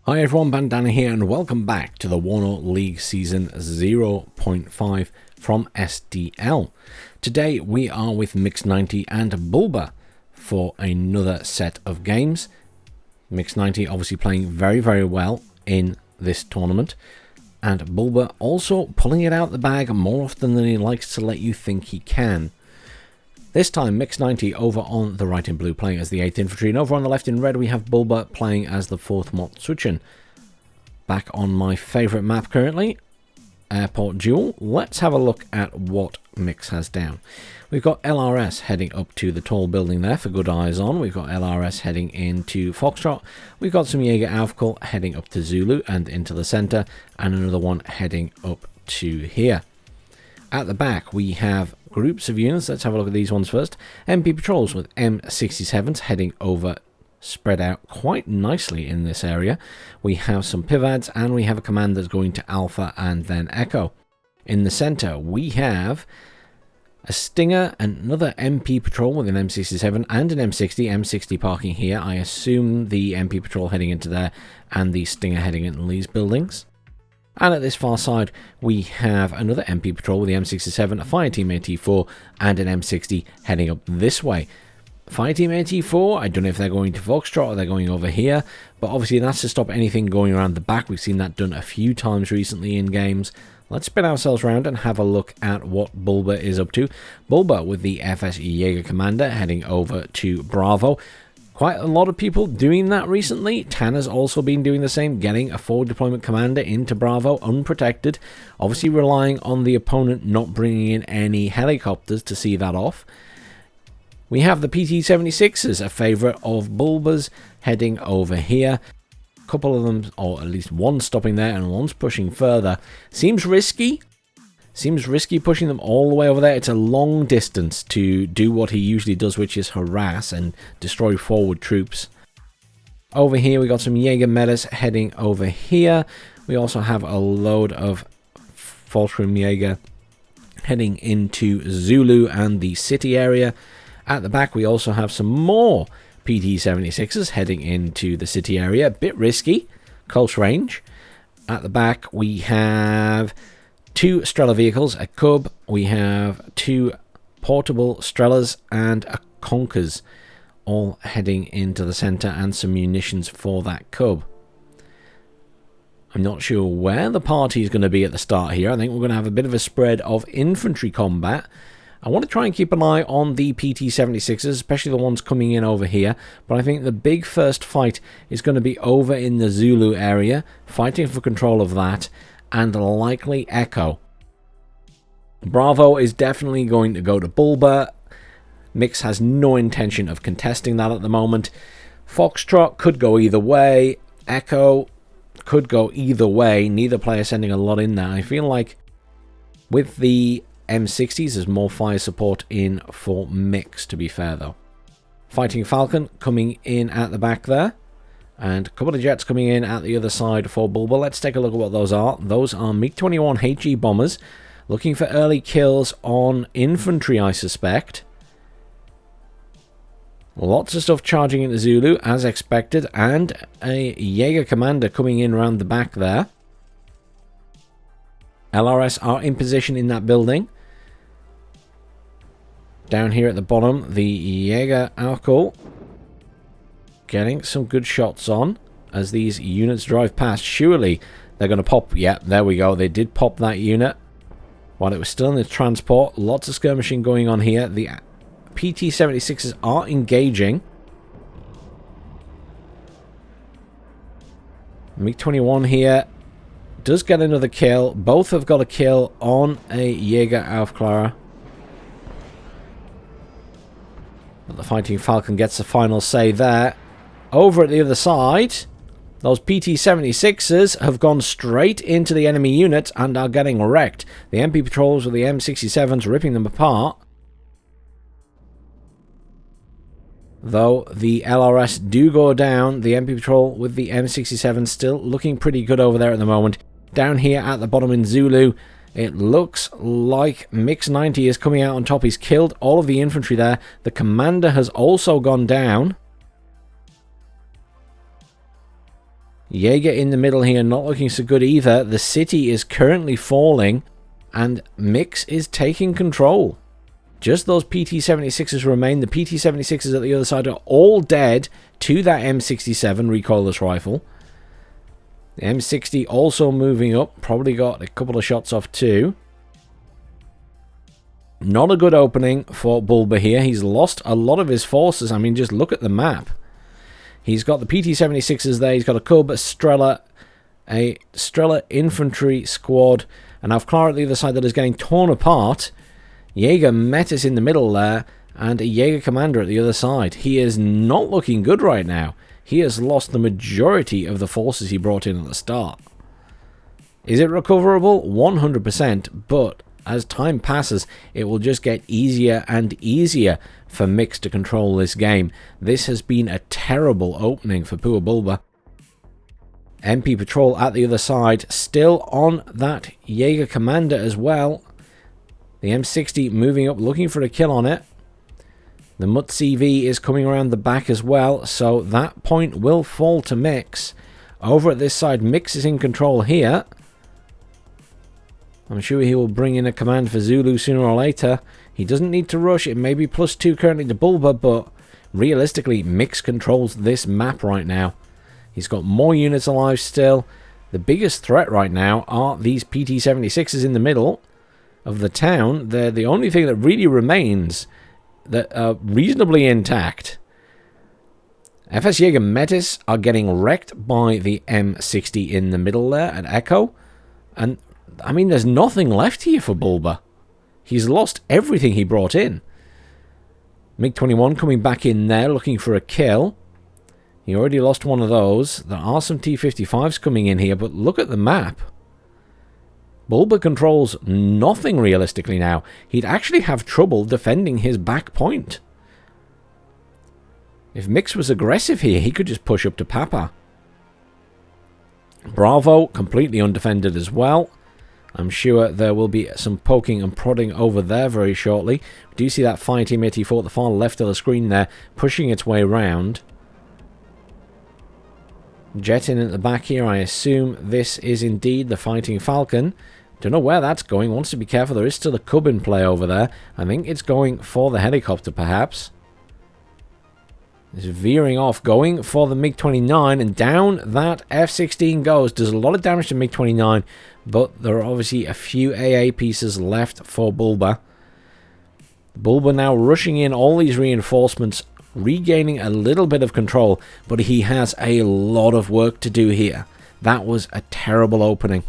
Hi everyone, Bandanner here and welcome back to the WARNO League Season 0.5 from SDL. Today we are with Mix90 and Bulba for another set of games. Mix90 obviously playing very well in this tournament, and Bulba also pulling it out the bag more often than he likes to let you think he can. This time, Mix90 over on the right in blue playing as the 8th Infantry, and over on the left in red we have Bulba playing as the 4th Motsuchin. Back on my favourite map currently, Airport Duel. Let's have a look at what Mix has down. We've got LRS heading up to the tall building there for good eyes on. We've got LRS heading into Foxtrot. We've got some Jaeger Aufkul heading up to Zulu and into the centre, and another one heading up to here. At the back we have groups of units. Let's have a look at these ones first. MP patrols with M67s heading over, spread out quite nicely in this area. We have some Pivads and we have a commander going to Alpha and then Echo. In the centre we have a Stinger, another MP patrol with an M67 and an M60. M60 parking here. I assume the MP patrol heading into there and the Stinger heading into these buildings. And at this far side, we have another MP patrol with the M67, a Fireteam AT4, and an M60 heading up this way. Fireteam AT4, I don't know if they're going to Foxtrot or they're going over here, but obviously that's to stop anything going around the back. We've seen that done a few times recently in games. Let's spin ourselves around and have a look at what Bulba is up to. Bulba with the FS Jaeger Commander heading over to Bravo. Quite a lot of people doing that recently. Tanner's also been doing the same, getting a forward deployment commander into Bravo unprotected. Obviously relying on the opponent not bringing in any helicopters to see that off. We have the PT-76s, a favourite of Bulba's, heading over here. A couple of them, or at least one stopping there and one's pushing further. Seems risky. Seems risky pushing them all the way over there. It's a long distance to do what he usually does, which is harass and destroy forward troops. Over here we got some Jaeger Metas heading over here. We also have a load of Faltrum Jaeger heading into Zulu and the city area. At the back we also have some more PT-76s heading into the city area. A bit risky, close range. At the back we have 2 Strela vehicles, a Cub, we have 2 portable Strelas and a Conkers, all heading into the centre, and some munitions for that Cub. I'm not sure where the party is going to be at the start here. I think we're going to have a bit of a spread of infantry combat. I want to try and keep an eye on the PT-76s, especially the ones coming in over here, but I think the big first fight is going to be over in the Zulu area, fighting for control of that, and likely Echo. Bravo is definitely going to go to Bulba. Mix has no intention of contesting that at the moment. Foxtrot could go either way. Echo could go either way. Neither player sending a lot in there. I feel like with the M60s there's more fire support in for Mix, to be fair though. Fighting Falcon coming in at the back there. And a couple of jets coming in at the other side for Bulba. Let's take a look at what those are. Those are MiG-21 HE bombers. Looking for early kills on infantry, I suspect. Lots of stuff charging into Zulu, as expected. And a Jaeger commander coming in around the back there. LRS are in position in that building. Down here at the bottom, the Jaeger Aufkul getting some good shots on as these units drive past. Surely they're going to pop. Yeah, there we go. They did pop that unit while it was still in the transport. Lots of skirmishing going on here. The PT-76s are engaging. MiG-21 here does get another kill. Both have got a kill on a Jaeger Aufklärer. But the Fighting Falcon gets the final say there. Over at the other side, those PT-76s have gone straight into the enemy unit and are getting wrecked. The MP patrols with the M67s ripping them apart. Though the LRS do go down, the MP patrol with the M67 still looking pretty good over there at the moment. Down here at the bottom in Zulu, it looks like Mix90 is coming out on top. He's killed all of the infantry there. The commander has also gone down. Jaeger in the middle here, not looking so good either. The city is currently falling, and Mix is taking control. Just those PT-76s remain. The PT-76s at the other side are all dead to that M67 recoilless rifle. The M60 also moving up. Probably got a couple of shots off too. Not a good opening for Bulba here. He's lost a lot of his forces. I mean, just look at the map. He's got the PT-76s there. He's got a Cub, a Strela infantry squad, and Avklar at the other side that is getting torn apart. Jaeger Metis in the middle there, and a Jaeger commander at the other side. He is not looking good right now. He has lost the majority of the forces he brought in at the start. Is it recoverable? 100%, but as time passes, it will just get easier and easier for Mix to control this game. This has been a terrible opening for poor Bulba. MP Patrol at the other side, still on that Jaeger commander as well. The M60 moving up, looking for a kill on it. The Mutt CV is coming around the back as well, so that point will fall to Mix. Over at this side, Mix is in control here. I'm sure he will bring in a command for Zulu sooner or later. He doesn't need to rush. It may be +2 currently to Bulba, but realistically, Mix controls this map right now. He's got more units alive still. The biggest threat right now are these PT-76s in the middle of the town. They're the only thing that really remains that are reasonably intact. FS Jaeger Metis are getting wrecked by the M60 in the middle there at Echo. And, I mean, there's nothing left here for Bulba. He's lost everything he brought in. MiG-21 coming back in there looking for a kill. He already lost one of those. There are some T-55s coming in here, but look at the map. Bulba controls nothing realistically now. He'd actually have trouble defending his back point. If Mix was aggressive here, he could just push up to Papa. Bravo, completely undefended as well. I'm sure there will be some poking and prodding over there very shortly. We do see that Fire Team 84 at the far left of the screen there, pushing its way around. Jet in at the back here. I assume this is indeed the Fighting Falcon. Don't know where that's going. Wants to be careful. There is still a Cub in play over there. I think it's going for the helicopter, perhaps. It's veering off, going for the MiG-29, and down that F-16 goes. Does a lot of damage to MiG-29, but there are obviously a few AA pieces left for Bulba. Bulba now rushing in all these reinforcements, regaining a little bit of control, but he has a lot of work to do here. That was a terrible opening.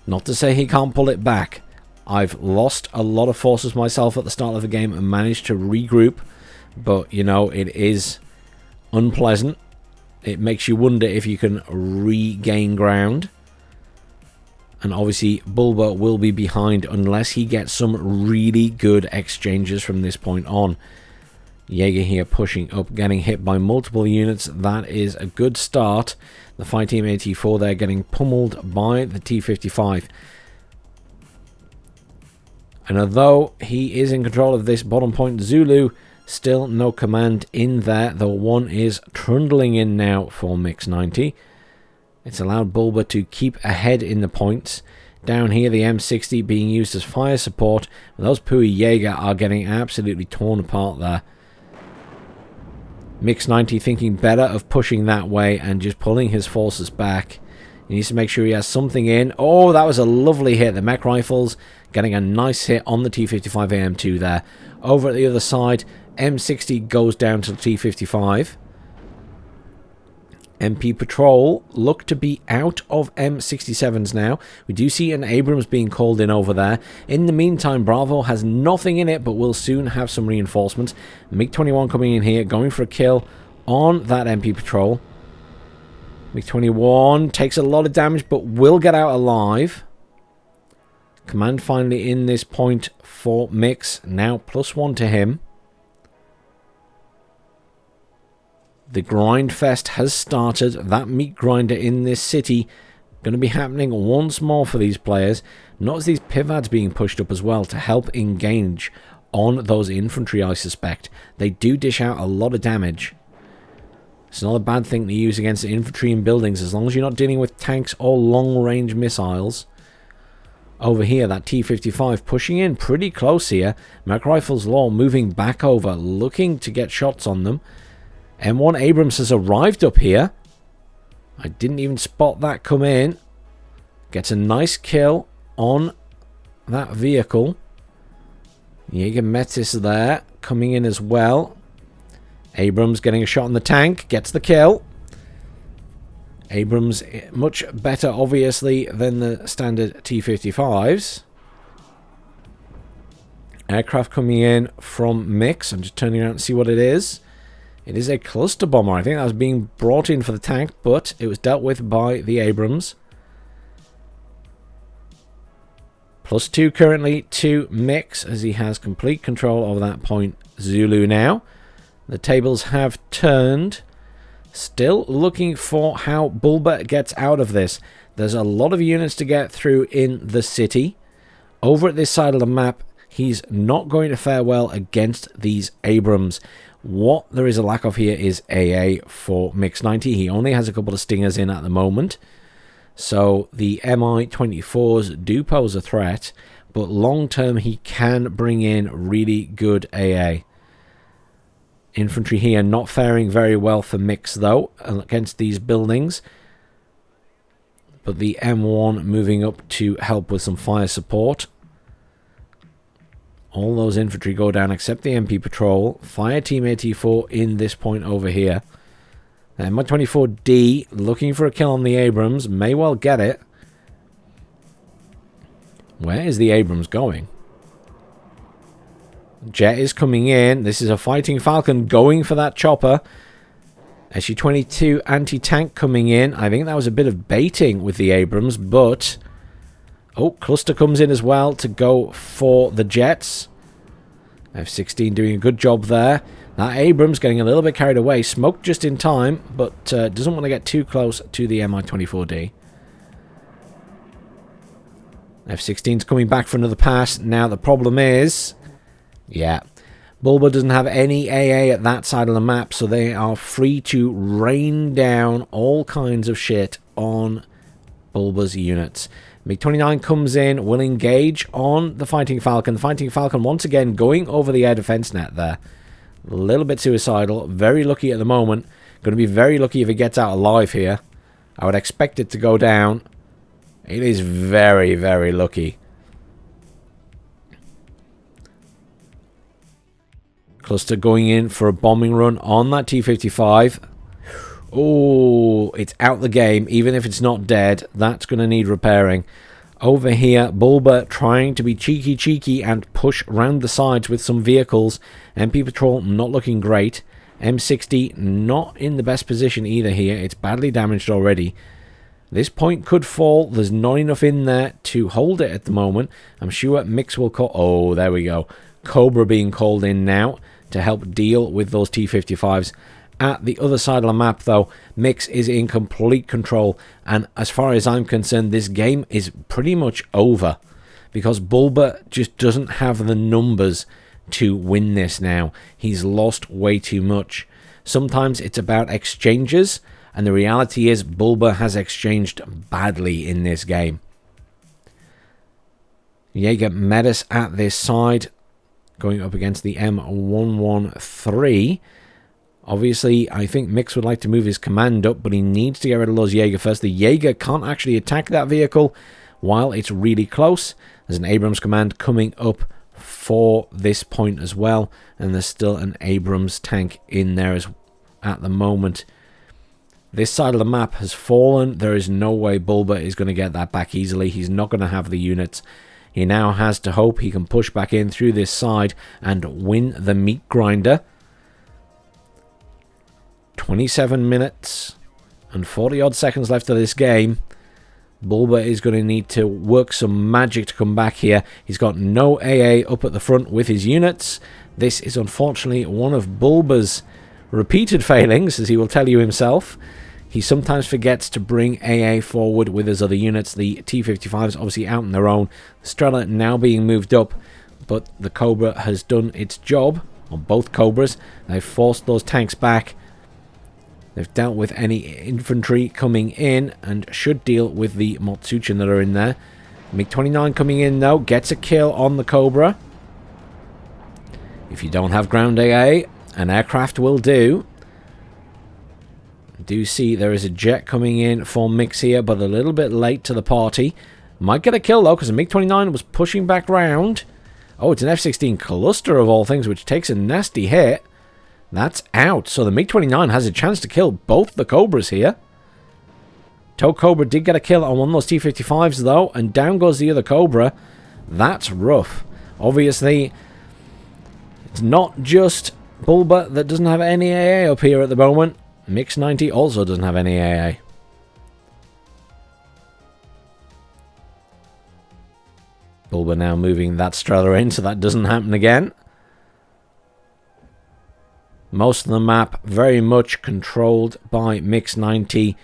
Not to say he can't pull it back. I've lost a lot of forces myself at the start of the game and managed to regroup, but you know, it is unpleasant. It makes you wonder if you can regain ground. And obviously Bulba will be behind unless he gets some really good exchanges from this point on. Jaeger here pushing up, getting hit by multiple units. That is a good start. The Fight Team 84 there getting pummeled by the T-55. And although he is in control of this bottom point, Zulu, still no command in there. The one is trundling in now for Mix90. It's allowed Bulba to keep ahead in the points. Down here, the M60 being used as fire support. Those Pui Jaeger are getting absolutely torn apart there. Mix90 thinking better of pushing that way and just pulling his forces back. He needs to make sure he has something in. Oh, that was a lovely hit. The mech rifles getting a nice hit on the T-55 AM2 there. Over at the other side, M60 goes down to the T-55. MP Patrol look to be out of M67s now. We do see an Abrams being called in over there. In the meantime, Bravo has nothing in it, but will soon have some reinforcements. MiG-21 coming in here, going for a kill on that MP Patrol. MiG-21 takes a lot of damage, but will get out alive. Command finally in this point for Mix. Now +1 to him. The grind fest has started. That meat grinder in this city going to be happening once more for these players. Notice these pivads being pushed up as well to help engage on those infantry, I suspect. They do dish out a lot of damage. It's not a bad thing to use against infantry and buildings as long as you're not dealing with tanks or long-range missiles. Over here, that T-55 pushing in pretty close here. Merc Rifles Law moving back over, looking to get shots on them. M1 Abrams has arrived up here. I didn't even spot that come in. Gets a nice kill on that vehicle. Jaeger Metis there, coming in as well. Abrams getting a shot on the tank, gets the kill. Abrams much better, obviously, than the standard T-55s. Aircraft coming in from Mix. I'm just turning around to see what it is. It is a cluster bomber. I think that was being brought in for the tank, but it was dealt with by the Abrams. +2 currently to Mix, as he has complete control over that point Zulu now. The tables have turned. Still looking for how Bulba gets out of this. There's a lot of units to get through in the city. Over at this side of the map, he's not going to fare well against these Abrams. What there is a lack of here is AA for Mix90. He only has a couple of Stingers in at the moment. So the Mi-24s do pose a threat, but long term he can bring in really good AA. Infantry here not faring very well for Mix though against these buildings. But the M1 moving up to help with some fire support. All those infantry go down except the MP patrol. Fire Team 84 in this point over here. Mi-24D looking for a kill on the Abrams. May well get it. Where is the Abrams going? Jet is coming in. This is a Fighting Falcon going for that chopper. SU-22 anti-tank coming in. I think that was a bit of baiting with the Abrams, but... Oh, cluster comes in as well to go for the jets. F-16 doing a good job there. That Abrams getting a little bit carried away. Smoked just in time, but doesn't want to get too close to the Mi-24D. F-16's coming back for another pass. Now the problem is... Yeah, Bulba doesn't have any AA at that side of the map, so they are free to rain down all kinds of shit on Bulba's units. MiG-29 comes in, will engage on the Fighting Falcon. The Fighting Falcon once again going over the air defense net there. A little bit suicidal, very lucky at the moment. Going to be very lucky if it gets out alive here. I would expect it to go down. It is very, very lucky. Cluster going in for a bombing run on that T-55. Oh, it's out the game. Even if it's not dead, that's going to need repairing. Over here, Bulba trying to be cheeky and push round the sides with some vehicles. MP Patrol not looking great. M60 not in the best position either here. It's badly damaged already. This point could fall. There's not enough in there to hold it at the moment. I'm sure Mix will call... Oh, there we go. Cobra being called in now to help deal with those T-55s. At the other side of the map, though, Mix is in complete control. And as far as I'm concerned, this game is pretty much over. Because Bulba just doesn't have the numbers to win this now. He's lost way too much. Sometimes it's about exchanges. And the reality is Bulba has exchanged badly in this game. Jaeger Metis at this side. Going up against the M113. Obviously, I think Mix would like to move his command up, but he needs to get rid of those Jaeger first. The Jaeger can't actually attack that vehicle while it's really close. There's an Abrams command coming up for this point as well. And there's still an Abrams tank in there at the moment. This side of the map has fallen. There is no way Bulba is going to get that back easily. He's not going to have the units. He now has to hope he can push back in through this side and win the meat grinder. 27 minutes and 40 odd seconds left of this game. Bulba is going to need to work some magic to come back here. He's got no AA up at the front with his units. This is unfortunately one of Bulba's repeated failings, as he will tell you himself. He sometimes forgets to bring AA forward with his other units. The T-55 is obviously out on their own. The Strela now being moved up, but the Cobra has done its job, or both Cobras. They've forced those tanks back. They've dealt with any infantry coming in and should deal with the Motsuchin that are in there. MiG-29 coming in, though, gets a kill on the Cobra. If you don't have ground AA, an aircraft will do. I do see there is a jet coming in for Mix here, but a little bit late to the party. Might get a kill, though, because the MiG-29 was pushing back round. Oh, it's an F-16 cluster of all things, which takes a nasty hit. That's out. So the MiG-29 has a chance to kill both the Cobras here. Tow Cobra did get a kill on one of those T-55s, though, and down goes the other Cobra. That's rough. Obviously, it's not just Bulba that doesn't have any AA up here at the moment. Mix90 also doesn't have any AA. Bulba now moving that Strela in so that doesn't happen again. Most of the map very much controlled by Mix90.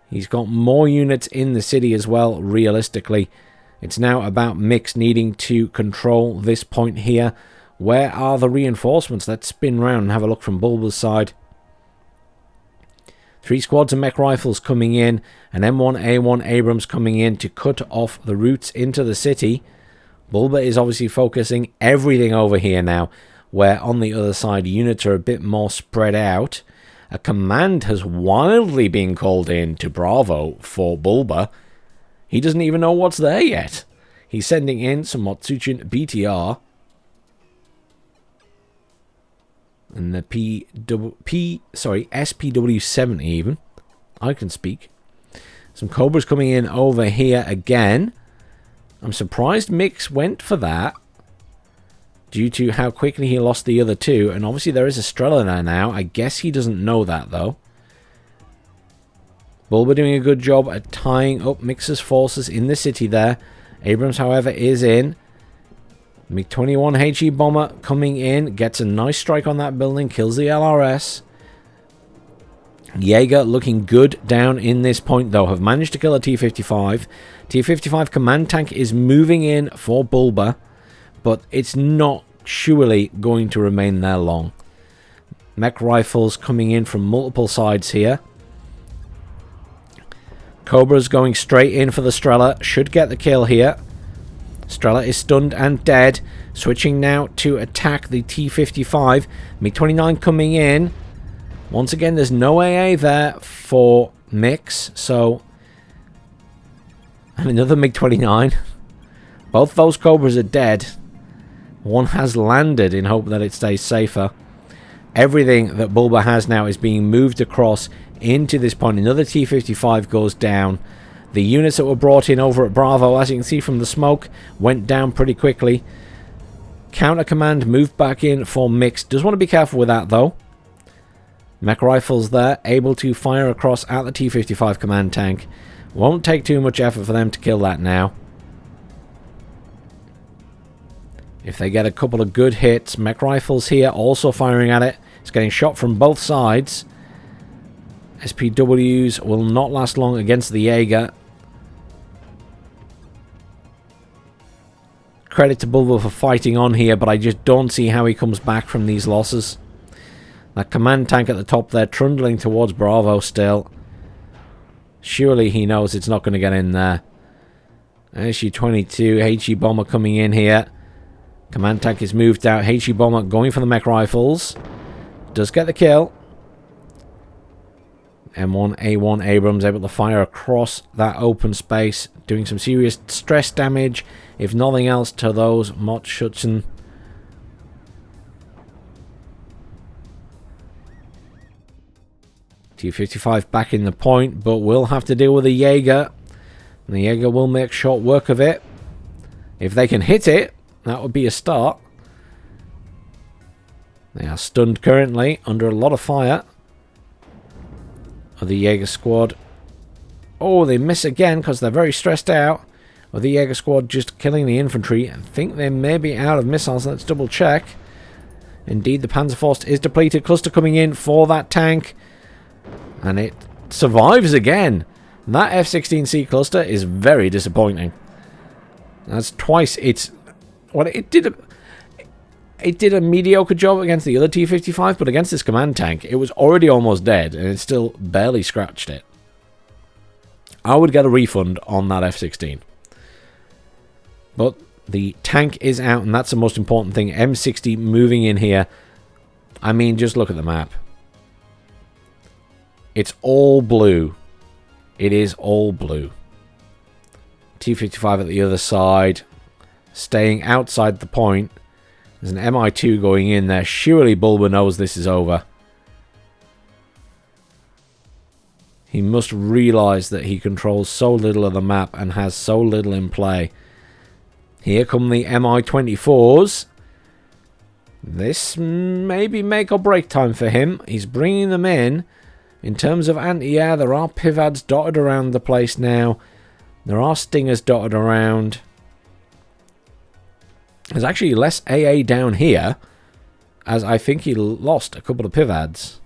He's got more units in the city as well, realistically. It's now about Mix needing to control this point here. Where are the reinforcements? Let's spin round and have a look from Bulba's side. 3 squads of mech rifles coming in, and M1A1 Abrams coming in to cut off the routes into the city. Bulba is obviously focusing everything over here now, where on the other side units are a bit more spread out. A command has wildly been called in to Bravo for Bulba. He doesn't even know what's there yet. He's sending in some Motsuchin BTR. And the SPW-70 even. I can speak. Some Cobras coming in over here again. I'm surprised Mix went for that, due to how quickly he lost the other two. And obviously there is a Strela there now. I guess he doesn't know that, though. Bulba doing a good job at tying up Mix's forces in the city there. Abrams, however, is in. MiG-21 HE bomber coming in. Gets a nice strike on that building. Kills the LRS. Jaeger looking good down in this point, though. Have managed to kill a T-55. T-55 command tank is moving in for Bulba, but it's not surely going to remain there long. Mech rifles coming in from multiple sides here. Cobra's going straight in for the Strela. Should get the kill here. Strela is stunned and dead. Switching now to attack the T-55. MiG-29 coming in. Once again, there's no AA there for Mix, so... And another MiG-29. Both those Cobras are dead. One has landed in hope that it stays safer. Everything that Bulba has now is being moved across into this point. Another T-55 goes down. The units that were brought in over at Bravo, as you can see from the smoke, went down pretty quickly. Counter command moved back in for Mix. Does want to be careful with that, though. Mech rifles there, able to fire across at the T-55 command tank. Won't take too much effort for them to kill that now. If they get a couple of good hits, mech rifles here also firing at it. It's getting shot from both sides. SPWs will not last long against the Jaeger. Credit to Bulba for fighting on here, but I just don't see how he comes back from these losses. That command tank at the top there, trundling towards Bravo still. Surely he knows it's not going to get in there. SU-22, HE bomber coming in here. Command tank is moved out. HE bomber going for the mech rifles. Does get the kill. M1A1 Abrams able to fire across that open space, doing some serious stress damage, if nothing else, to those Motsuchin. T-55 back in the point, but will have to deal with a Jaeger. And the Jaeger will make short work of it. If they can hit it, that would be a start. They are stunned currently, under a lot of fire of the Jaeger squad. Oh, they miss again because they're very stressed out. Or the Jaeger squad just killing the infantry. I think they may be out of missiles. Let's double check. Indeed, the Panzerfaust is depleted. Cluster coming in for that tank. And it survives again. That F-16C cluster is very disappointing. That's twice its... Well, it did... it did a mediocre job against the other T-55, but against this command tank, it was already almost dead, and it still barely scratched it. I would get a refund on that F-16. But the tank is out, and that's the most important thing. M60 moving in here. I mean, just look at the map. It's all blue. It is all blue. T-55 at the other side, staying outside the point. There's an Mi-2 going in there. Surely Bulba knows this is over. He must realize that he controls so little of the map and has so little in play. Here come the Mi-24s. This may be make or break time for him. He's bringing them in. In terms of anti-air, there are pivads dotted around the place now. There are stingers dotted around. There's actually less AA down here, as I think he lost a couple of pivads.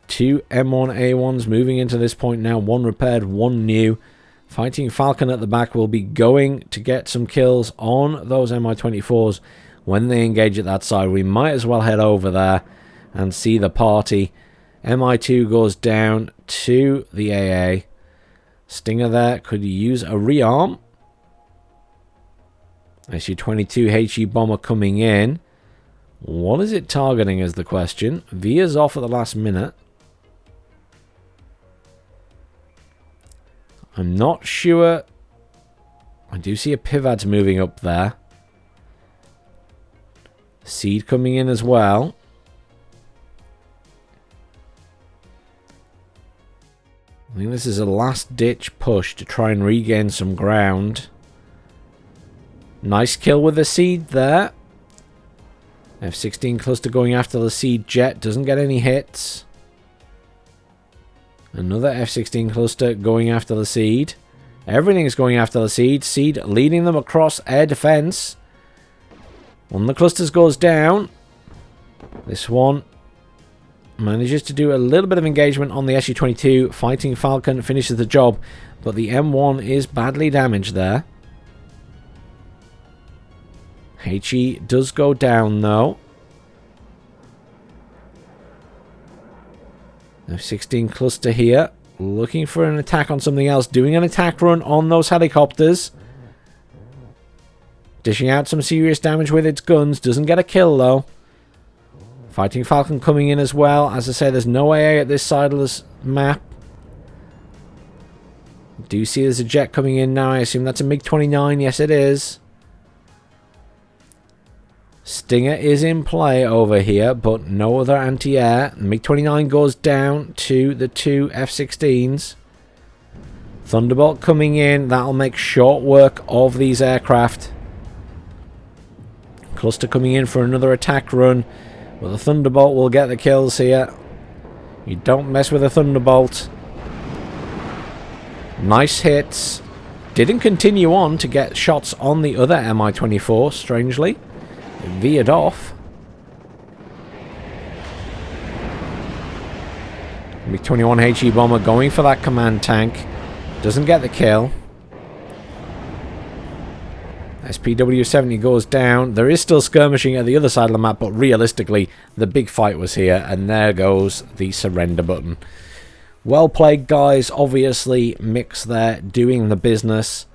2 M1A1s moving into this point now. 1 repaired, 1 new. Fighting Falcon at the back will be going to get some kills on those Mi-24s when they engage at that side. We might as well head over there and see the party. Mi-2 goes down to the AA. Stinger there. Could you use a rearm? Su-22 HE bomber coming in. What is it targeting is the question. Veers off at the last minute. I'm not sure. I do see a pivad moving up there. Seed coming in as well. I think this is a last-ditch push to try and regain some ground. Nice kill with the seed there. F-16 cluster going after the seed jet. Doesn't get any hits. Another F-16 cluster going after the seed. Everything is going after the seed. Seed leading them across air defense. One of the clusters goes down. This one manages to do a little bit of engagement on the Su-22. Fighting Falcon finishes the job, but the M1 is badly damaged there. HE does go down though. F-16 cluster here, looking for an attack on something else, doing an attack run on those helicopters. Dishing out some serious damage with its guns, doesn't get a kill though. Fighting Falcon coming in as well. As I say, there's no AA at this side of this map. Do you see there's a jet coming in now? I assume that's a MiG-29. Yes, it is. Stinger is in play over here, but no other anti-air. MiG-29 goes down to the 2 F-16s. Thunderbolt coming in. That'll make short work of these aircraft. Cluster coming in for another attack run. But the Thunderbolt will get the kills here. You don't mess with a Thunderbolt. Nice hits. Didn't continue on to get shots on the other Mi-24, strangely. It veered off. MiG-21 HE bomber going for that command tank. Doesn't get the kill. SPW-70 goes down. There is still skirmishing at the other side of the map, but realistically, the big fight was here, and there goes the surrender button. Well played, guys. Obviously, Mix there doing the business.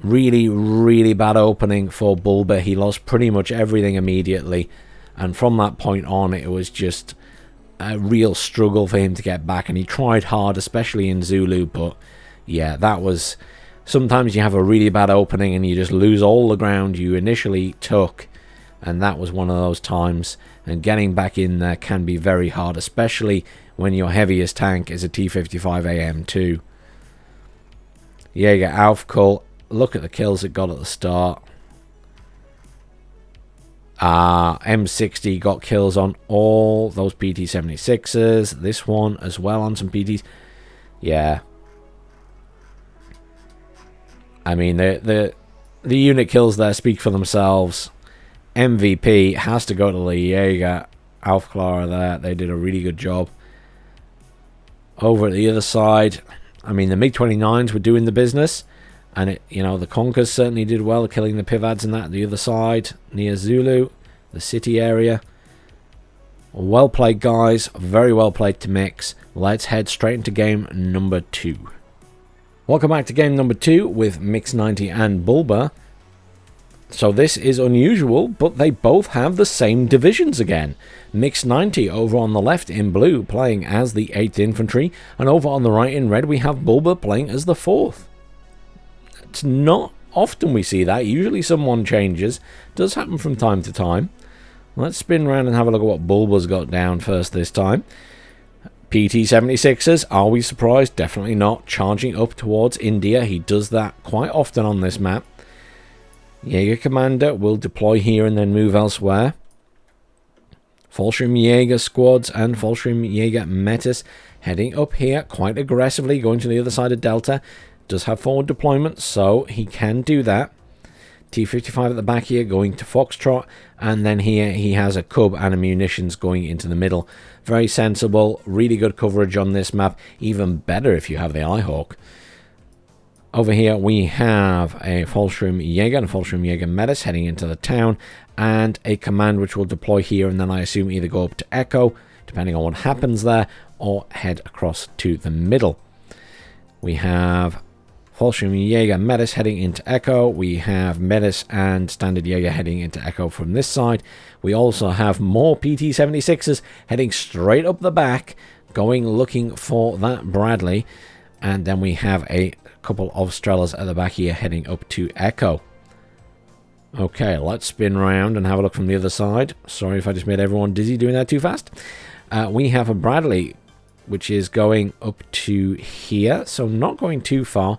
Really, really bad opening for Bulba. He lost pretty much everything immediately, and from that point on, it was just a real struggle for him to get back, and he tried hard, especially in Zulu, but yeah, that was... Sometimes you have a really bad opening and you just lose all the ground you initially took, and that was one of those times, and getting back in there can be very hard, especially when your heaviest tank is a T-55AM2. Jaeger Aufkull, look at the kills it got at the start. M60 got kills on all those PT-76s, this one as well on some PTs. Yeah. I mean, the unit kills there speak for themselves. MVP has to go to the Jaeger Aufklärer there. They did a really good job. Over at the other side, I mean, the MiG-29s were doing the business. And it, you know, the Conkers certainly did well, killing the Pivads and that. The other side, near Zulu, the city area. Well played, guys. Very well played to Mix. Let's head straight into game number 2. Welcome back to game number 2 with Mix90 and Bulba. So this is unusual, but they both have the same divisions again. Mix90 over on the left in blue playing as the 8th Infantry, and over on the right in red we have Bulba playing as the 4th. It's not often we see that. Usually someone changes. Does happen from time to time. Let's spin around and have a look at what Bulba's got down first this time. PT-76s, are we surprised? Definitely not. Charging up towards India. He does that quite often on this map. Jaeger Commander will deploy here and then move elsewhere. Fallschirm Jaeger squads and Fallschirm Jaeger Metis heading up here quite aggressively, going to the other side of Delta. Does have forward deployment, so he can do that. T-55 at the back here going to Foxtrot, and then here he has a Cub and a munitions going into the middle. Very sensible, really good coverage on this map, even better if you have the Eyehawk. Over here we have a Fallschirm Jaeger and a Fallschirm Jaeger Metis heading into the town, and a command which will deploy here and then I assume either go up to Echo, depending on what happens there, or head across to the middle. We have Fallschirm Jaeger Metis heading into Echo. We have Metis and Standard Jaeger heading into Echo from this side. We also have more PT-76s heading straight up the back, going looking for that Bradley. And then we have a couple of Strellas at the back here heading up to Echo. Okay, let's spin around and have a look from the other side. Sorry if I just made everyone dizzy doing that too fast. We have a Bradley which is going up to here, so not going too far.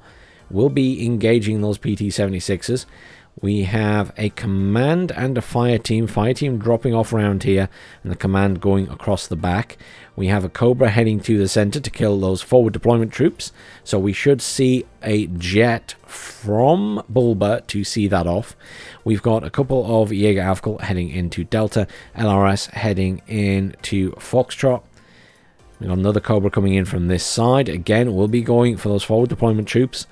We'll be engaging those PT-76s. We have a command and a fire team. Fire team dropping off around here, and the command going across the back. We have a Cobra heading to the center to kill those forward deployment troops. So we should see a jet from Bulba to see that off. We've got a couple of Jaeger Avkal heading into Delta. LRS heading into Foxtrot. We've got another Cobra coming in from this side. Again, we'll be going for those forward deployment troops.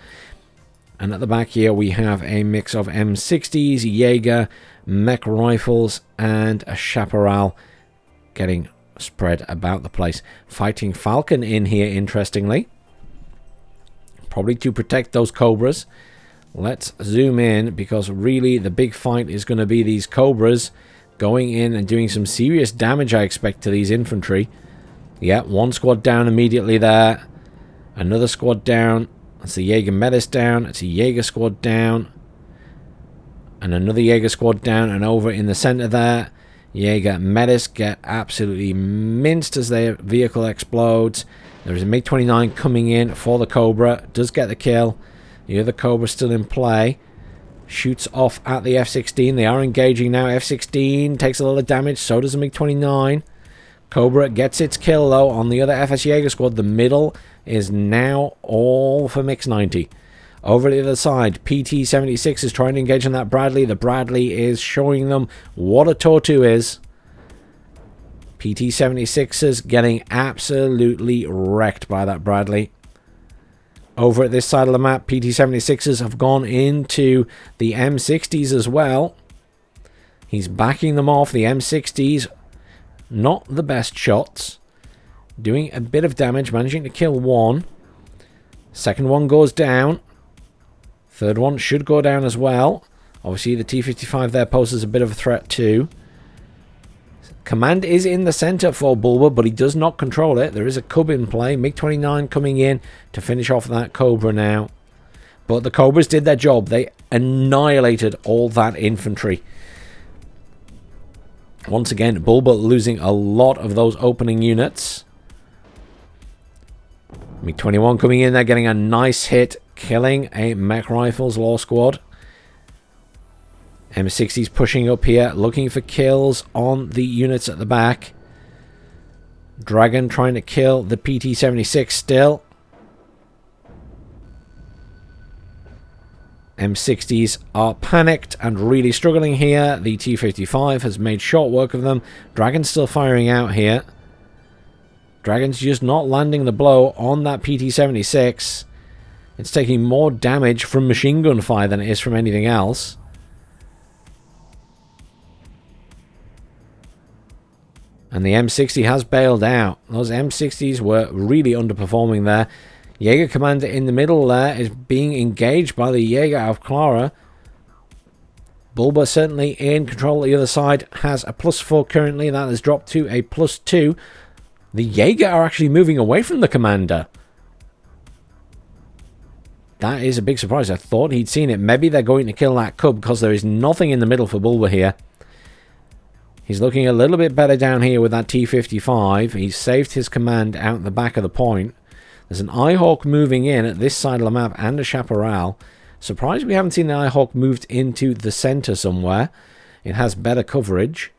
And at the back here, we have a mix of M60s, Jaeger, mech rifles, and a Chaparral getting spread about the place. Fighting Falcon in here, interestingly. Probably to protect those Cobras. Let's zoom in, because really the big fight is going to be these Cobras going in and doing some serious damage, I expect, to these infantry. Yeah, one squad down immediately there. Another squad down. That's the Jaeger Metis down. It's a Jaeger squad down. And another Jaeger squad down. And over in the center there, Jaeger Metis get absolutely minced as their vehicle explodes. There's a MiG-29 coming in for the Cobra. Does get the kill. The other Cobra still in play. Shoots off at the F-16. They are engaging now. F-16 takes a lot of damage. So does the MiG-29. Cobra gets its kill, though, on the other FS Jaeger squad. The middle is now all for Mix90. Over to the other side, PT-76 is trying to engage on that Bradley. The Bradley is showing them what a Tortu is. PT-76 getting absolutely wrecked by that Bradley. Over at this side of the map, PT-76s have gone into the M60s as well. He's backing them off. The M60s, not the best shots. Doing a bit of damage, managing to kill one. Second one goes down. Third one should go down as well. Obviously, the T-55 there poses a bit of a threat too. Command is in the center for Bulba, but he does not control it. There is a Cub in play. MiG-29 coming in to finish off that Cobra now. But the Cobras did their job. They annihilated all that infantry. Once again, Bulba losing a lot of those opening units. MiG-21 coming in there, getting a nice hit, killing a mech rifles law squad. M60's pushing up here, looking for kills on the units at the back. Dragon trying to kill the PT-76 still. M60s are panicked and really struggling here. The T-55 has made short work of them. Dragon's still firing out here. Dragon's just not landing the blow on that PT-76. It's taking more damage from machine gun fire than it is from anything else. And the M60 has bailed out. Those M60s were really underperforming there. Jaeger Commander in the middle there is being engaged by the Jaeger of Clara. Bulba certainly in control the other side. Has a +4 currently. That has dropped to a +2. The Jaeger are actually moving away from the Commander. That is a big surprise. I thought he'd seen it. Maybe they're going to kill that Cub because there is nothing in the middle for Bulba here. He's looking a little bit better down here with that T-55. He's saved his command out the back of the point. There's an Eyehawk moving in at this side of the map and a Chaparral. Surprised we haven't seen the Eyehawk moved into the center somewhere. It has better coverage.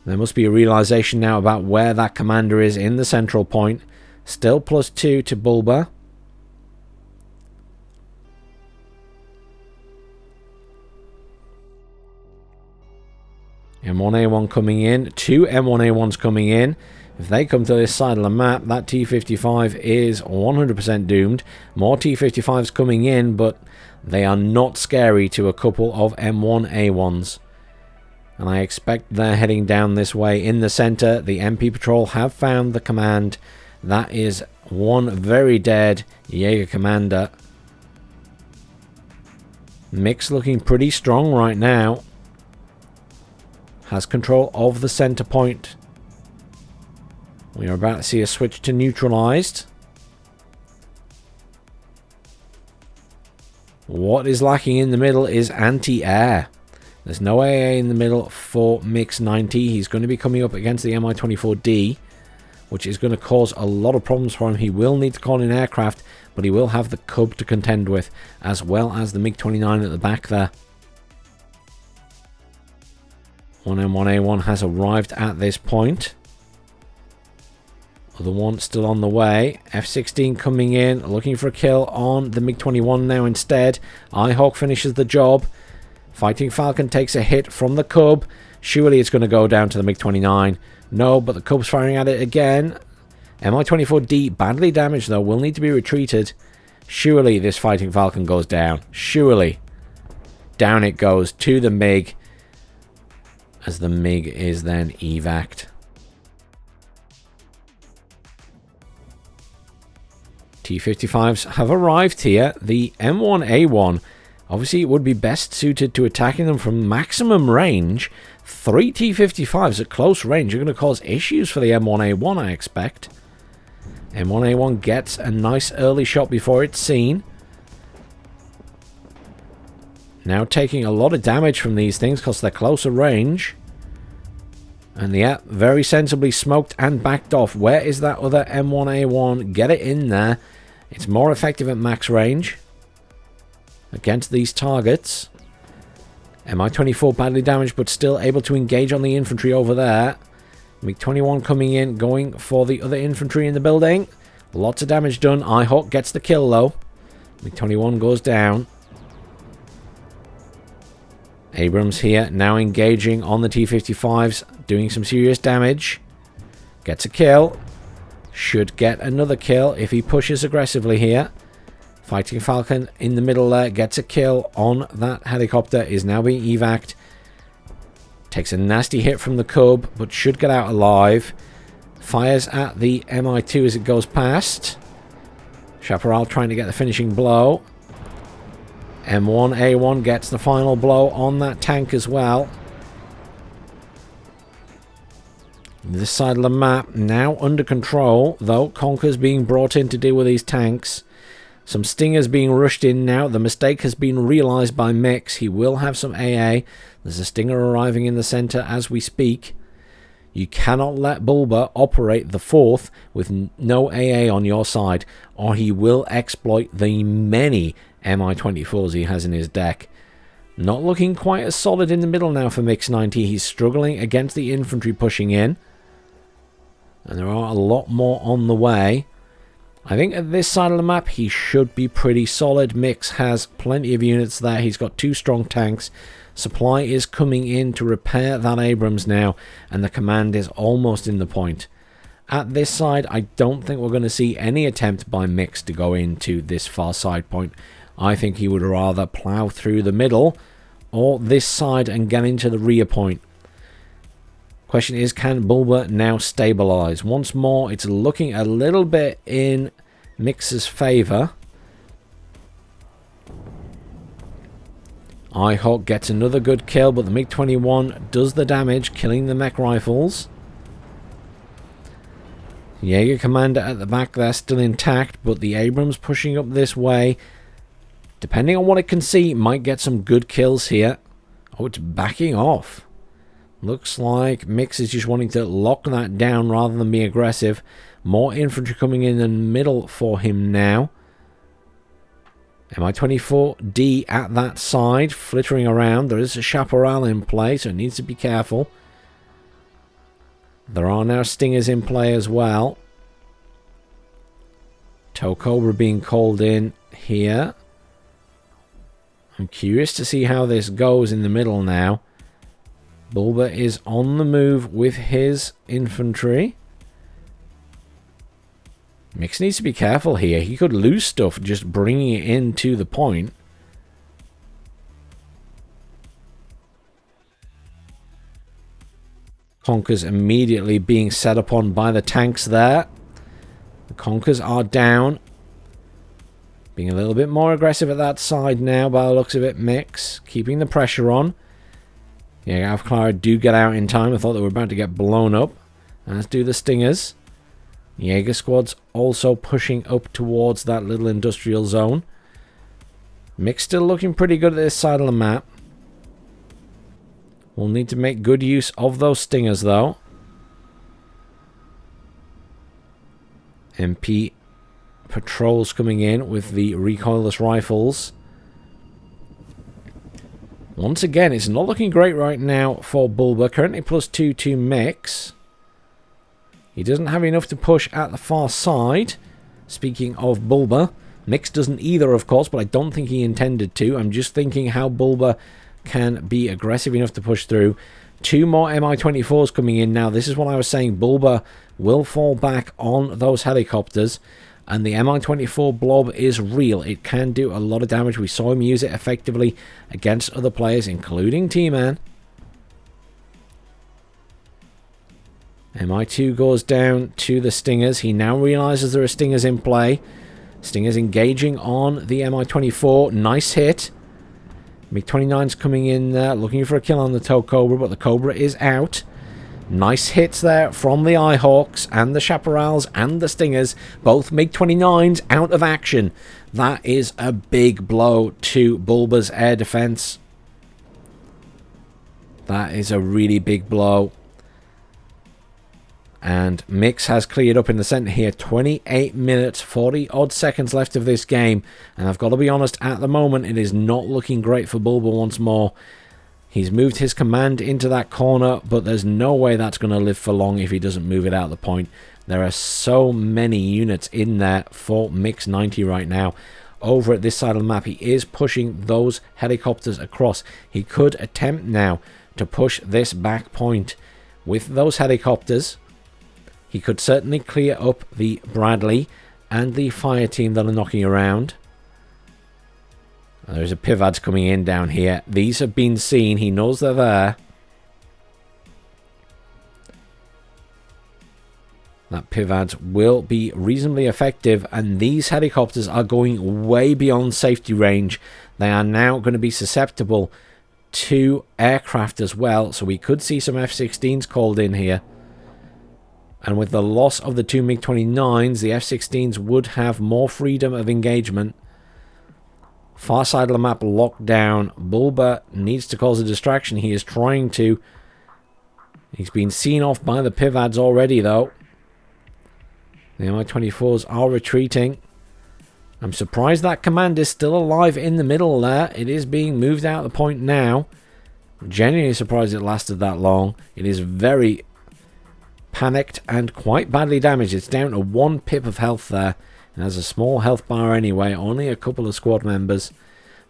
There must be a realization now about where that commander is in the central point. Still +2 to Bulba. M1A1 coming in. 2 M1A1s coming in. If they come to this side of the map, that T-55 is 100% doomed. More T-55s coming in, but they are not scary to a couple of M1A1s. And I expect they're heading down this way. In the center, the MP Patrol have found the command. That is one very dead Jaeger Commander. Mix looking pretty strong right now. Has control of the center point. We are about to see a switch to neutralized. What is lacking in the middle is anti-air. There's no AA in the middle for Mix90. He's going to be coming up against the Mi-24D, which is going to cause a lot of problems for him. He will need to call in aircraft, but he will have the Cub to contend with, as well as the MiG-29 at the back there. 1M1A1 has arrived at this point. Other one still on the way. F-16 coming in, looking for a kill on the MiG-21 now instead. Eyehawk finishes the job. Fighting Falcon takes a hit from the Cub. Surely it's going to go down to the MiG-29. No, but the Cub's firing at it again. Mi-24D badly damaged though, will need to be retreated. Surely this Fighting Falcon goes down. Surely. Down it goes to the MiG, as the MiG is then evac'd. T-55s have arrived here. The M1A1, obviously it would be best suited to attacking them from maximum range. 3 T-55s at close range are going to cause issues for the M1A1, I expect. M1A1 gets a nice early shot before it's seen. Now taking a lot of damage from these things because they're closer range. And yeah, very sensibly smoked and backed off. Where is that other M1A1? Get it in there. It's more effective at max range against these targets. Mi-24 badly damaged, but still able to engage on the infantry over there. MiG-21 coming in, going for the other infantry in the building. Lots of damage done. Eyehawk gets the kill though. MiG-21 goes down. Abrams here, now engaging on the T-55s, doing some serious damage. Gets a kill. Should get another kill if he pushes aggressively here. Fighting Falcon in the middle there, gets a kill on that helicopter, is now being evac'd. Takes a nasty hit from the Cub, but should get out alive. Fires at the Mi-2 as it goes past. Chaparral trying to get the finishing blow. M1A1 gets the final blow on that tank as well. This side of the map now under control, though. Conker's being brought in to deal with these tanks. Some Stingers being rushed in now. The mistake has been realized by Mix. He will have some AA. There's a Stinger arriving in the center as we speak. You cannot let Bulba operate the 4th with no AA on your side, or he will exploit the many Mi-24s he has in his deck. Not looking quite as solid in the middle now for Mix90. He's struggling against the infantry pushing in. And there are a lot more on the way. I think at this side of the map he should be pretty solid. Mix has plenty of units there. He's got 2 strong tanks. Supply is coming in to repair that Abrams now. And the command is almost in the point. At this side, I don't think we're going to see any attempt by Mix to go into this far side point. I think he would rather plow through the middle or this side and get into the rear point. Question is, can Bulba now stabilize? Once more, it's looking a little bit in Mix's favor. iHawk gets another good kill, but the MiG-21 does the damage, killing the mech rifles. Jaeger Commander at the back there still intact, but the Abrams pushing up this way, depending on what it can see, might get some good kills here. Oh, it's backing off. Looks like Mix is just wanting to lock that down rather than be aggressive. More infantry coming in the middle for him now. Mi-24D at that side, flittering around. There is a chaparral in play, so it needs to be careful. There are now Stingers in play as well. Tow Cobra being called in here. I'm curious to see how this goes in the middle now. Bulba is on the move with his infantry. Mix needs to be careful here. He could lose stuff just bringing it into the point. Conkers immediately being set upon by the tanks there. The Conkers are down. Being a little bit more aggressive at that side now by the looks of it. Mix keeping the pressure on. Yeah, Clara do get out in time. I thought they were about to get blown up. As do the Stingers. Jaeger squad's also pushing up towards that little industrial zone. Mix still looking pretty good at this side of the map. We'll need to make good use of those Stingers though. MP patrols coming in with the recoilless rifles. Once again, it's not looking great right now for Bulba. Currently +2 to Mix. He doesn't have enough to push at the far side. Speaking of Bulba, Mix doesn't either, of course, but I don't think he intended to. I'm just thinking how Bulba can be aggressive enough to push through. 2 more Mi-24s coming in now. This is what I was saying. Bulba will fall back on those helicopters. And the Mi-24 blob is real. It can do a lot of damage. We saw him use it effectively against other players, including T-Man. Mi-2 goes down to the Stingers. He now realizes there are Stingers in play. Stingers engaging on the Mi-24. Nice hit. MiG-29's coming in there, looking for a kill on the Tow Cobra, but the Cobra is out. Nice hits there from the iHawks and the Chaparrals and the Stingers. Both MiG-29s out of action. That is a big blow to Bulba's air defense. That is a really big blow. And Mix has cleared up in the center here. 28 minutes, 40 odd seconds left of this game. And I've got to be honest, at the moment, it is not looking great for Bulba once more. He's moved his command into that corner, but there's no way that's going to live for long if he doesn't move it out the point. There are so many units in there for Mix90 right now. Over at this side of the map, he is pushing those helicopters across. He could attempt now to push this back point with those helicopters. He could certainly clear up the Bradley and the fire team that are knocking around. There's a Pivads coming in down here. These have been seen. He knows they're there. That Pivads will be reasonably effective. And these helicopters are going way beyond safety range. They are now going to be susceptible to aircraft as well. So we could see some F-16s called in here. And with the loss of the 2 MiG-29s, the F-16s would have more freedom of engagement. Far side of the map locked down. Bulba needs to cause a distraction. He is trying to. He's been seen off by the Pivads already, though. The Mi-24s are retreating. I'm surprised that command is still alive in the middle there. It is being moved out of the point now. Genuinely surprised it lasted that long. It is very panicked and quite badly damaged. It's down to 1 pip of health there. It has a small health bar anyway. Only a couple of squad members.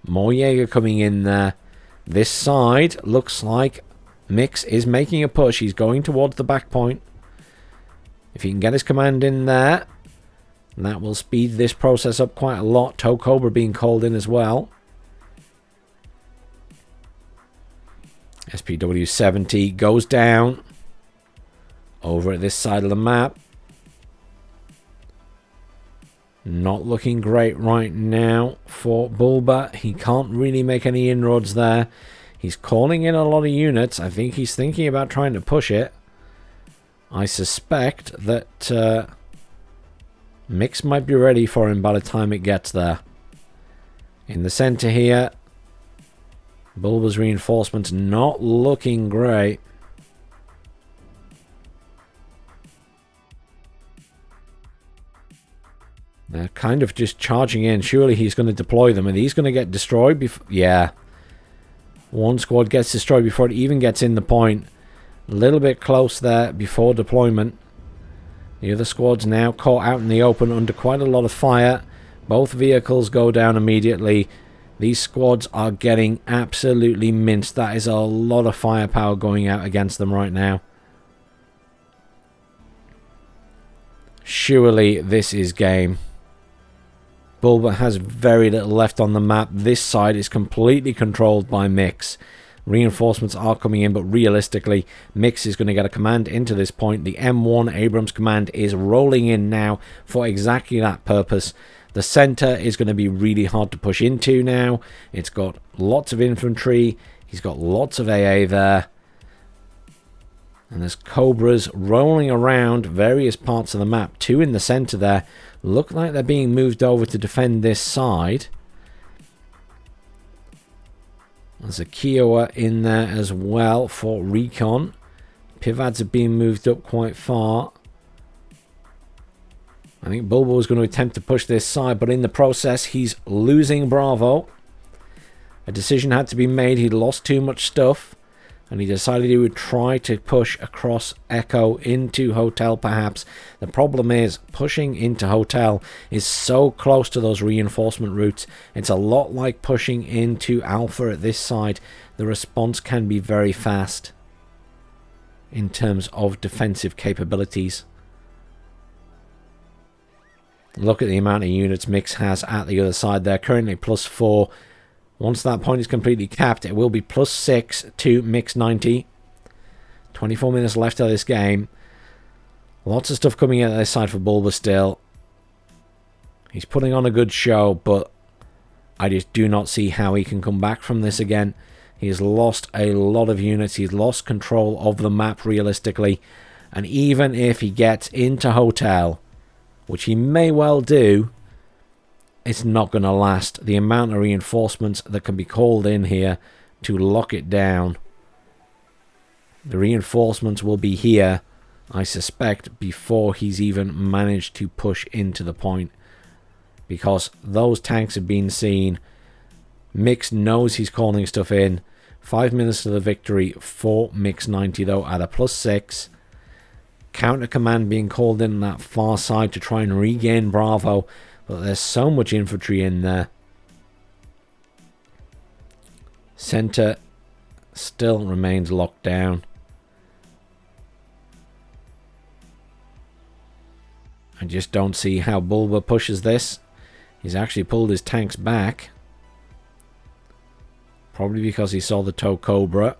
More Jaeger coming in there. This side looks like Mix is making a push. He's going towards the back point. If he can get his command in there, that will speed this process up quite a lot. Toe Cobra being called in as well. SPW-70 goes down over at this side of the map. Not looking great right now for Bulba. He can't really make any inroads there. He's calling in a lot of units. I think he's thinking about trying to push it. I suspect that Mix might be ready for him by the time it gets there. In the center here, Bulba's reinforcements not looking great. They're kind of just charging in. Surely he's going to deploy them, and he's going to get destroyed before... Yeah. One squad gets destroyed before it even gets in the point. A little bit close there before deployment. The other squad's now caught out in the open under quite a lot of fire. Both vehicles go down immediately. These squads are getting absolutely minced. That is a lot of firepower going out against them right now. Surely this is game. Bulba has very little left on the map. This side is completely controlled by Mix. Reinforcements are coming in, but realistically, Mix is going to get a command into this point. The M1 Abrams command is rolling in now for exactly that purpose. The center is going to be really hard to push into now. It's got lots of infantry. He's got lots of AA there. And there's Cobras rolling around various parts of the map. Two in the center there. Look like they're being moved over to defend this side. There's a Kiowa in there as well for recon. Pivads are being moved up quite far. I think Bulba was going to attempt to push this side, but in the process, he's losing Bravo. A decision had to be made. He'd lost too much stuff, and he decided he would try to push across Echo into Hotel, perhaps. The problem is, pushing into Hotel is so close to those reinforcement routes. It's a lot like pushing into Alpha at this side. The response can be very fast in terms of defensive capabilities. Look at the amount of units Mix has at the other side there. Currently +4. Once that point is completely capped, it will be +6 to Mix90. 24 minutes left of this game. Lots of stuff coming in at this side for Bulba still. He's putting on a good show, but I just do not see how he can come back from this again. He has lost a lot of units. He's lost control of the map realistically. And even if he gets into Hotel, which he may well do, it's not going to last. The amount of reinforcements that can be called in here to lock it down. The reinforcements will be here, I suspect, before he's even managed to push into the point. Because those tanks have been seen. Mix knows he's calling stuff in. 5 minutes to the victory for Mix90 though at a +6. Counter command being called in on that far side to try and regain Bravo. But there's so much infantry in there. Center still remains locked down. I just don't see how Bulba pushes this. He's actually pulled his tanks back. Probably because he saw the Toe Cobra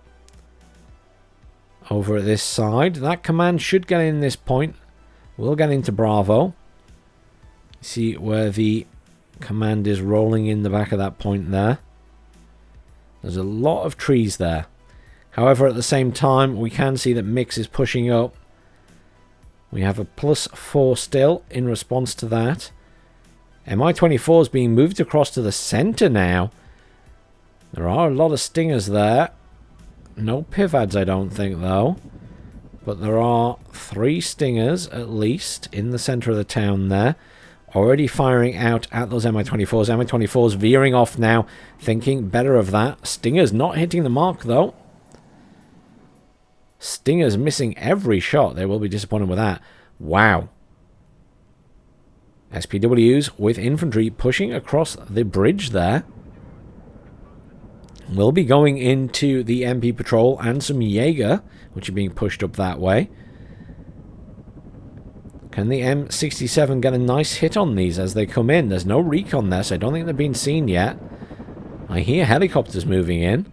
over at this side. That command should get in this point. We'll get into Bravo. See where the command is rolling in the back of that point there. There's a lot of trees there. However, at the same time, we can see that Mix is pushing up. We have a +4 still in response to that. MI-24 is being moved across to the center now. There are a lot of stingers there. No pivads, I don't think, though. But there are 3 stingers, at least, in the center of the town there. Already firing out at those MI-24s. MI-24s veering off now, thinking better of that. Stingers not hitting the mark, though. Stingers missing every shot. They will be disappointed with that. Wow. SPWs with infantry pushing across the bridge there. We'll be going into the MP patrol and some Jaeger, which are being pushed up that way. Can the M67 get a nice hit on these as they come in? There's no recon there, so I don't think they've been seen yet. I hear helicopters moving in.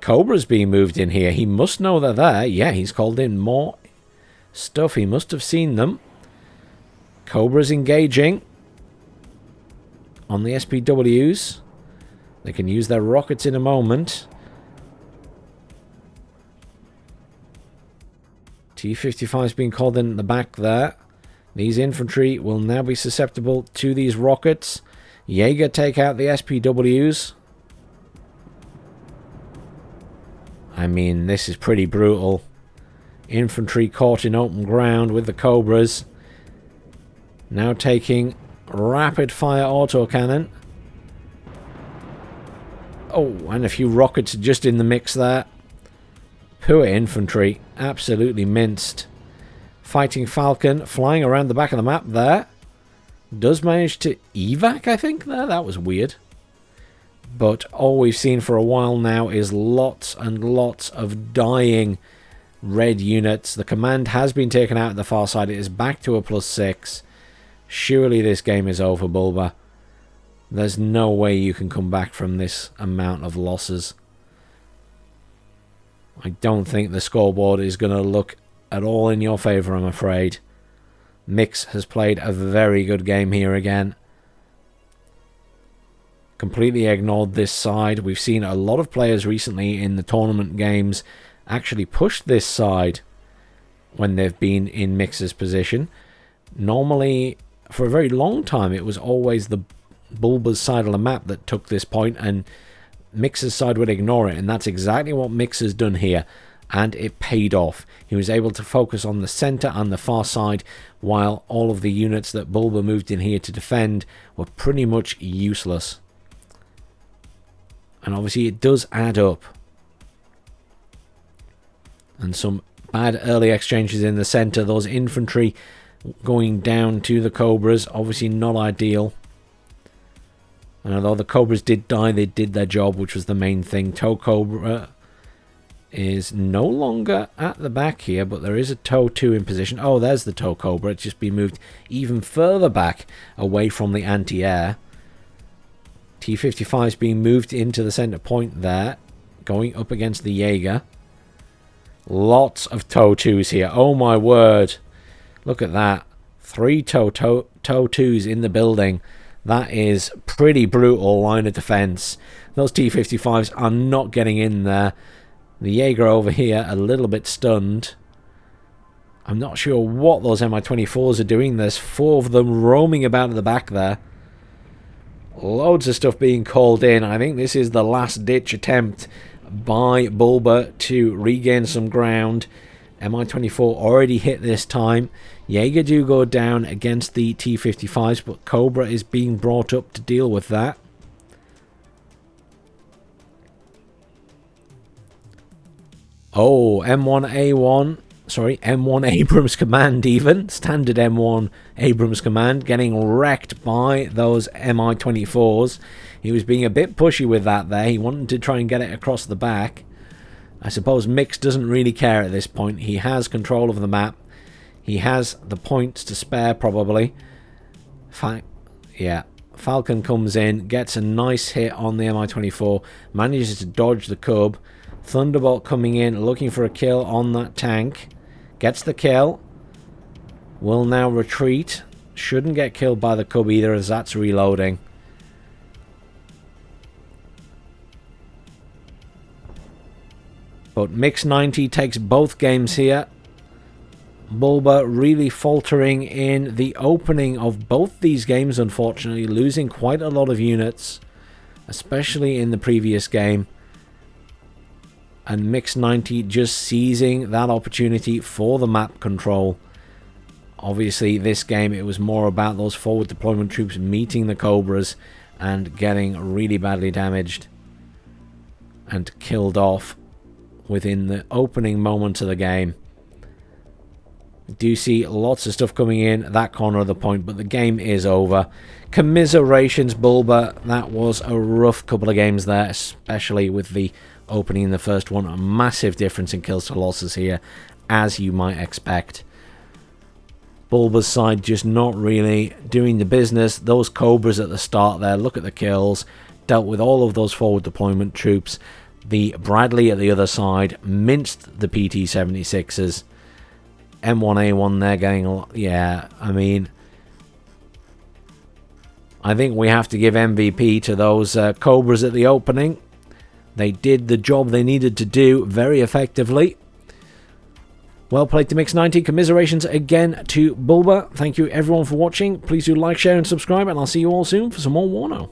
Cobra's being moved in here. He must know they're there. Yeah, he's called in more stuff. He must have seen them. Cobra's engaging on the SPWs. They can use their rockets in a moment. T-55's been called in at the back there. These infantry will now be susceptible to these rockets. Jaeger take out the SPWs. I mean, this is pretty brutal. Infantry caught in open ground with the Cobras. Now taking rapid fire autocannon. Oh, and a few rockets just in the mix there. Poor infantry. Absolutely minced. Fighting Falcon flying around the back of the map there. Does manage to evac, I think, there. That was weird. But all we've seen for a while now is lots and lots of dying red units. The command has been taken out at the far side. It is back to a +6. Surely this game is over, Bulba. There's no way you can come back from this amount of losses. I don't think the scoreboard is going to look at all in your favour, I'm afraid. Mix has played a very good game here again. Completely ignored this side. We've seen a lot of players recently in the tournament games actually push this side when they've been in Mix's position. Normally, for a very long time, it was always the Bulba's side of the map that took this point, and Mix's side would ignore it, and that's exactly what Mix has done here, and it paid off. He was able to focus on the center and the far side, while all of the units that Bulba moved in here to defend were pretty much useless. And obviously it does add up. And some bad early exchanges in the center. Those infantry going down to the Cobras, obviously not ideal. And although the Cobras did die, they did their job, which was the main thing. Tow Cobra is no longer at the back here, but there is a Tow 2 in position. Oh, there's the Tow Cobra. It's just been moved even further back away from the anti-air. T-55 is being moved into the center point there, going up against the Jaeger. Lots of Tow 2s here. Oh my word. Look at that. 3 Tow 2s in the building. That is pretty brutal line of defense. Those T-55s are not getting in there. The Jaeger over here a little bit stunned. I'm not sure what those Mi-24s are doing. There's 4 of them roaming about at the back there. Loads of stuff being called in. I think this is the last ditch attempt by Bulba to regain some ground. Mi-24 already hit this time. Jaeger do go down against the T-55s, but Cobra is being brought up to deal with that. Oh, M1 Abrams Command even. Standard M1 Abrams Command getting wrecked by those Mi-24s. He was being a bit pushy with that there. He wanted to try and get it across the back. I suppose Mix doesn't really care at this point. He has control of the map. He has the points to spare, probably. Yeah. Falcon comes in, gets a nice hit on the Mi-24, manages to dodge the Cub. Thunderbolt coming in, looking for a kill on that tank. Gets the kill. Will now retreat. Shouldn't get killed by the Cub either, as that's reloading. But Mix90 takes both games here. Bulba really faltering in the opening of both these games, unfortunately. Losing quite a lot of units, especially in the previous game. And Mix90 just seizing that opportunity for the map control. Obviously, this game, it was more about those forward deployment troops meeting the Cobras and getting really badly damaged and killed off within the opening moments of the game. Do see lots of stuff coming in that corner of the point, but the game is over. Commiserations, Bulba. That was a rough couple of games there, especially with the opening in the first one. A massive difference in kills to losses here, as you might expect. Bulba's side just not really doing the business. Those Cobras at the start there, look at the kills, dealt with all of those forward deployment troops. The Bradley at the other side minced the PT-76s. M1A1 there getting a lot. Yeah, I mean, I think we have to give MVP to those Cobras at the opening. They did the job they needed to do very effectively. Well played to Mix90. Commiserations again to Bulba. Thank you everyone for watching. Please do like, share and subscribe, and I'll see you all soon for some more WARNO.